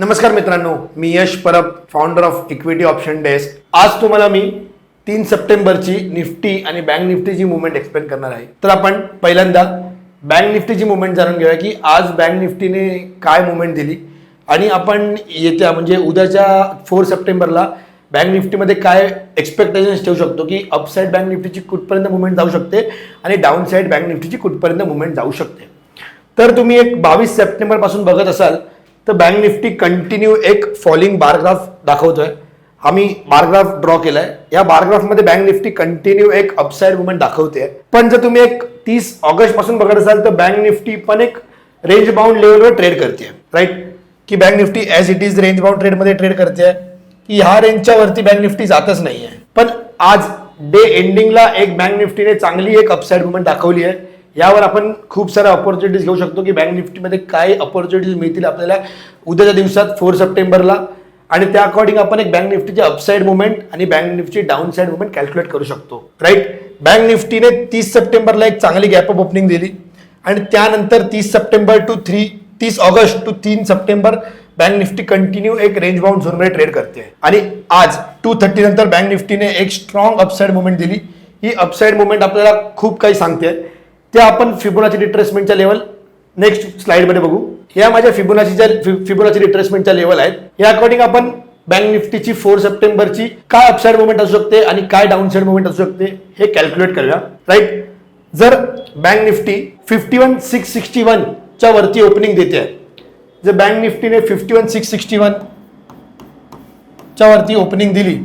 नमस्कार मित्रांनो, मी Yash Parab, founder of equity option desk. आज तुम्हाला मी 3 सप्टेंबरची निफ्टी आणि बँक निफ्टीची मुवमेंट एक्सप्लेन करणार आहे. तर आपण पहिल्यांदा बँक निफ्टीची मुवमेंट जाणून घेऊया की आज बँक निफ्टीने काय मुवमेंट दिली आणि आपण येत्या म्हणजे उद्याच्या 4 सप्टेंबरला बँक निफ्टीमध्ये काय एक्सपेक्टेशन्स ठेवू शकतो की अपसाईड बँक निफ्टीची कुठपर्यंत मुवमेंट जाऊ शकते आणि डाऊन साईड बँक निफ्टीची कुठपर्यंत मुवमेंट जाऊ शकते. तर तुम्ही एक 22 सप्टेंबर पासून बघत असाल तर बँक निफ्टी कंटिन्यू एक फॉलिंग बारग्राफ दाखवतोय. आम्ही बारग्राफ ड्रॉ केलाय. या बारग्राफमध्ये बँक निफ्टी कंटिन्यू एक अपसाइड मुवमेंट दाखवते. पण जर तुम्ही एक 30 ऑगस्ट पासून बघत असाल तर बँक निफ्टी पण एक रेंज बाउंड लेवलवर ट्रेड करते, राईट. की bank Nifty as it is range bound ट्रेडमध्ये ट्रेड करते की ह्या रेंजच्या वरती बँक निफ्टी जातच नाहीये. पण आज डे एंडिंगला एक बँक निफ्टीने चांगली एक अपसाइड मुवमेंट दाखवली आहे. यावर आपण खूप साऱ्या ऑपॉर्च्युनिटीज घेऊ शकतो की बँक निफ्टीमध्ये काय ऑपॉर्च्युनिटीज मिळतील आपल्याला उद्याच्या दिवसात 4 सप्टेंबरला आणि त्या अकॉर्डिंग आपण एक बँक निफ्टीची अपसाइड मुवमेंट आणि बँक निफ्टीची डाऊन साइड मुवमेंट कॅल्क्युलेट करू शकतो, राईट. बँक निफ्टीने 30 सप्टेंबरला एक चांगली गॅप अप ओपनिंग दिली आणि त्यानंतर 30 August to 3 September bank Nifty continue एक रेंज बाउंड झोनमध्ये ट्रेड करते आणि आज 2:30 नंतर बँक निफ्टीने एक स्ट्रॉंग अपसाइड मुवमेंट दिली. ही अपसाइड मुवमेंट आपल्याला खूप काही सांगते. त्या आपण फिबोनाची रिट्रेसमेंटच्या लेवल नेक्स्ट स्लाइडमध्ये बघू. या माझ्या फिबोनाची रिट्रेसमेंटच्या लेवल आहेत. या अकॉर्डिंग आपण बँक निफ्टीची 4 सप्टेंबरची काय अपसाइड मुवमेंट असू शकते आणि काय डाऊन साइड मुवमेंट असू शकते हे कॅल्क्युलेट करूया, राईट. जर बँक निफ्टी 51,661 च्या वरती ओपनिंग देते, जर बँक निफ्टीने 51,661 च्या वरती ओपनिंग दिली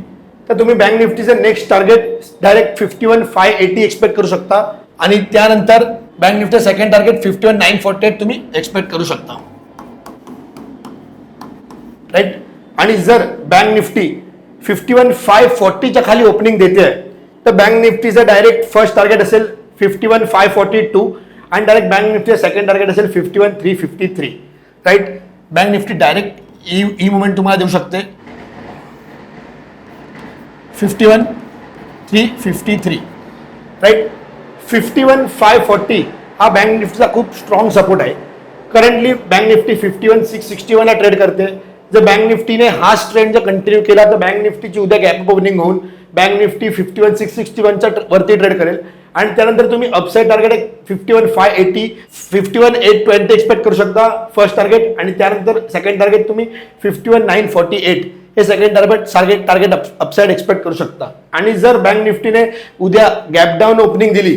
तर तुम्ही बँक निफ्टीचं नेक्स्ट टार्गेट डायरेक्ट 51,580 एक्सपेक्ट करू शकता आणि त्यानंतर बँक निफ्टी सेकंड टार्गेट 51,948 तुम्ही एक्सपेक्ट करू शकता, राईट. आणि जर बँक निफ्टी 51,540 च्या खाली ओपनिंग देते तर बँक निफ्टीचं डायरेक्ट फर्स्ट टार्गेट असेल 51,542 आणि डायरेक्ट बँक निफ्टीचं सेकंड टार्गेट असेल 51,353, राईट. बँक निफ्टी डायरेक्ट ई मुवमेंट तुम्हाला देऊ शकते 51,353, राईट. 51,540 हा बँक निफ्टीचा खूप स्ट्रॉंग सपोर्ट आहे. करंटली बँक निफ्टी 51,661 ला ट्रेड करते. जर बँक निफ्टीने हा ट्रेंड जर कंटिन्यू केला तर बँक निफ्टीची उद्या गॅप ओपनिंग होऊन बँक निफ्टी 51,661 च्या वरती ट्रेड करेल आणि त्यानंतर तुम्ही अपसाइड टार्गेट 51,580 51,820 एक्सपेक्ट करू शकता फर्स्ट टार्गेट आणि त्यानंतर सेकंड टार्गेट तुम्ही 51,948 हे सेकंड टार्गेट अपसाइड एक्सपेक्ट करू शकता. आणि जर बँक निफ्टीने उद्या गॅप डाऊन ओपनिंग दिली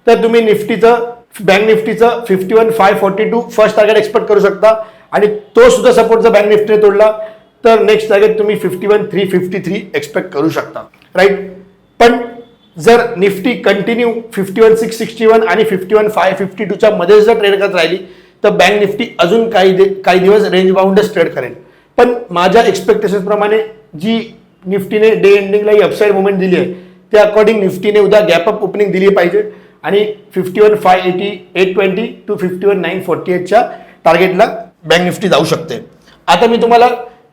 तर तुम्ही बँक निफ्टीचं 51,542 फर्स्ट टार्गेट एक्सपेक्ट करू शकता आणि तो सुद्धा सपोर्ट जर बँक निफ्टीने तोडला तर नेक्स्ट टार्गेट तुम्ही 51,353 एक्सपेक्ट करू शकता, राईट. पण जर निफ्टी कंटिन्यू 51,661 आणि 51,552 च्या मध्ये जर ट्रेड करत राहिली तर बँक निफ्टी अजून काही दिवस रेंज बाउंडच ट्रेड करेल. पण माझ्या एक्सपेक्टेशन प्रमाणे जी निफ्टीने डे एंडिंगला ही अपसाइड मुवमेंट दिली आहे त्या अकॉर्डिंग निफ्टीने उद्या गॅप अप ओपनिंग दिली पाहिजे आणि 51,580 820 टू 51,948 च्या टार्गेटला बँक निफ्टी जाऊ शकते. आता मी तुम्हाला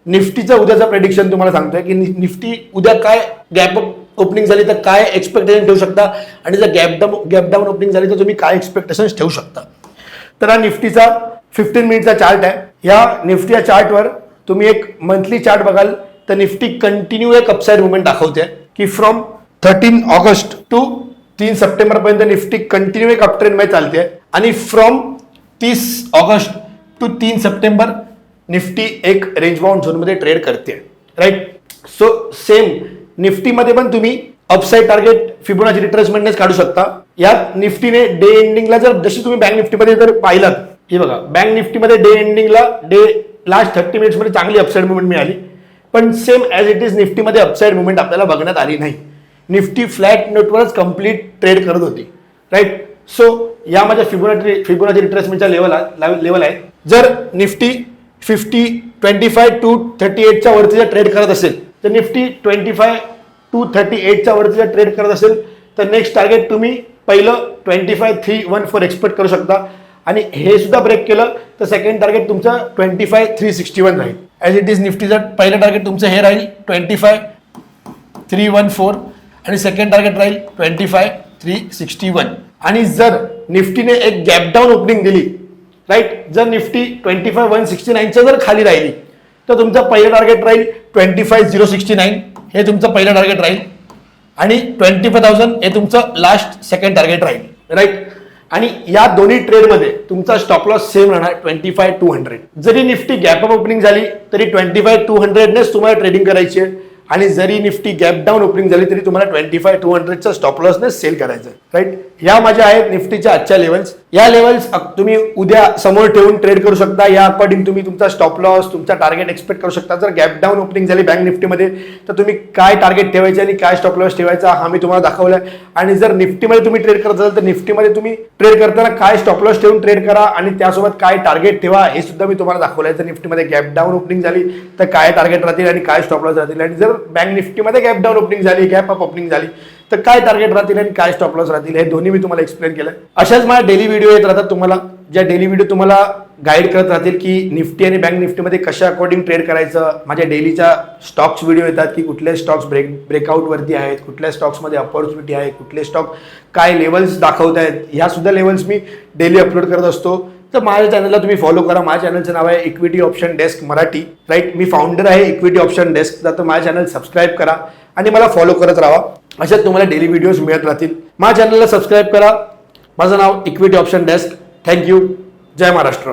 निफ्टीचं उद्याचं प्रेडिक्शन तुम्हाला सांगतोय की निफ्टी उद्या काय गॅप अप ओपनिंग झाली तर काय एक्सपेक्टेशन ठेवू शकता आणि जर गॅप डाऊन ओपनिंग झाली तर तुम्ही काय एक्सपेक्टेशन ठेवू शकता. तर हा निफ्टीचा 15 मिनिटचा चार्ट आहे. या निफ्टीच्या चार्टवर तुम्ही एक मंथली चार्ट बघाल तर निफ्टी कंटिन्यू एक अपसाइड मुवमेंट दाखवते की फ्रॉम 13 ऑगस्ट टू 3 सप्टेंबर पर्यंत निफ्टी कंटिन्यू एक अपट्रेंड मध्ये चालते आणि from 30 August to 3 September Nifty एक रेंज बाउंड झोनमध्ये ट्रेड करते, राईट. सो सेम निफ्टीमध्ये पण तुम्ही अपसाइड टार्गेट फिबोनाची रिट्रेसमेंटनेच काढू शकता. यात निफ्टीने डे एंडिंगला जर जशी तुम्ही बँक निफ्टीमध्ये जर पाहिलात, हे बघा बँक निफ्टीमध्ये डे एंडिंगला लास्ट 30 मिनिट्समध्ये चांगली अपसाइड मुवमेंट मिळाली. पण सेम ॲज इट इज निफ्टीमध्ये अपसाइड मुवमेंट आपल्याला बघण्यात आली नाही. निफ्टी फ्लॅट नोटवरच कम्प्लीट ट्रेड करत होती, राईट. सो या माझ्या फिबोनाची रिट्रेसमेंटच्या लेवल आहे. जर निफ्टी 25 टू 38 च्या वरती जर ट्रेड करत असेल तर निफ्टी 25 टू 38 च्या वरती जर ट्रेड करत असेल तर नेक्स्ट टार्गेट तुम्ही पहिलं 25,314 एक्सपेक्ट करू शकता आणि हे सुद्धा ब्रेक केलं तर सेकंड टार्गेट तुमचं 25,361 राहील. ॲज इट इज निफ्टीचं पहिलं टार्गेट तुमचं हे राहील 25,314 आणि सेकंड टार्गेट राहील 25,361. आणि जर निफ्टीने एक गॅप डाऊन ओपनिंग दिली, राईट, जर निफ्टी 25,169 जर खाली राहिली तर तुमचं पहिलं टार्गेट राहील 25,069, हे तुमचं पहिलं टार्गेट राहील आणि 25,000 हे तुमचं लास्ट सेकंड टार्गेट राहील, राईट. आणि या दोन्ही ट्रेडमध्ये तुमचा स्टॉप लॉस सेम राहणार 25,200. जरी निफ्टी गॅप अप ओपनिंग झाली तरी 25,200 नेच तुम्हाला ट्रेडिंग करायची आहे आणि जरी निफ्टी गॅप डाऊन ओपनिंग झाली तरी तुम्हाला 25,200चा स्टॉप लॉसने सेल करायचं, राईट. या माझ्या आहेत निफ्टीच्या आजच्या लेवल्स. या लेवल्स तुम्ही उद्या समोर ठेवून ट्रेड करू शकता. या अकॉर्डिंग तुम्ही तुमचा स्टॉप लॉस, तुमचा टार्गेट एक्सपेक्ट करू शकता. जर गॅप डाऊन ओपनिंग झाली बँक निफ्टीमध्ये तर तुम्ही काय टार्गेट ठेवायचे आणि काय स्टॉप लॉस ठेवायचा हा मी तुम्हाला दाखवलाय. आणि जर निफ्टीमध्ये तुम्ही ट्रेड करत असाल तर निफ्टीमध्ये तुम्ही ट्रेड करताना काय स्टॉप लॉस ठेवून ट्रेड करा आणि त्यासोबत काय टार्गेट ठेवा हे सुद्धा मी तुम्हाला दाखवलंय. जर निफ्टीमध्ये गॅप डाऊन ओपनिंग झाली तर काय टार्गेट राहतील आणि काय स्टॉप लॉस राहतील, आणि जर बँक निफ्टीमध्ये गॅप डाऊन ओपनिंग झाली, गॅप अप ओपनिंग झाली तर काय टार्गेट राहतील आणि काय स्टॉप लॉस राहतील, हे दोन्ही मी तुम्हाला एक्सप्लेन केलं. अशाच माझ्या डेली व्हिडिओ येत राहतात तुम्हाला, ज्या डेली व्हिडिओ तुम्हाला गाईड करत राहतील की निफ्टी आणि बँक निफ्टीमध्ये कशा अकॉर्डिंग ट्रेड करायचं. माझ्या डेलीच्या स्टॉक्स व्हिडिओ येतात की कुठले स्टॉक्स ब्रेकआउटवरती आहेत, कुठल्या स्टॉक्समध्ये अपॉर्च्युनिटी आहे, कुठले स्टॉक काय लेवल्स दाखवत आहेत, ह्या सुद्धा लेवल्स मी डेली अपलोड करत असतो. तर माझ्या चॅनलला तुम्ही फॉलो करा. माझ्या चॅनलचं नाव आहे equity option desk Marathi, right. मी फाउंडर आहे इक्विटी ऑप्शन डेस्कचा. तर माझ्या चॅनल सबस्क्राईब करा आणि मला फॉलो करत राहा. अशाच तुम्हाला डेली व्हिडिओज मिळत राहतील. माझ्या चॅनलला सबस्क्राईब करा. माझं नाव इक्विटी ऑप्शन डेस्क. थँक्यू. जय महाराष्ट्र.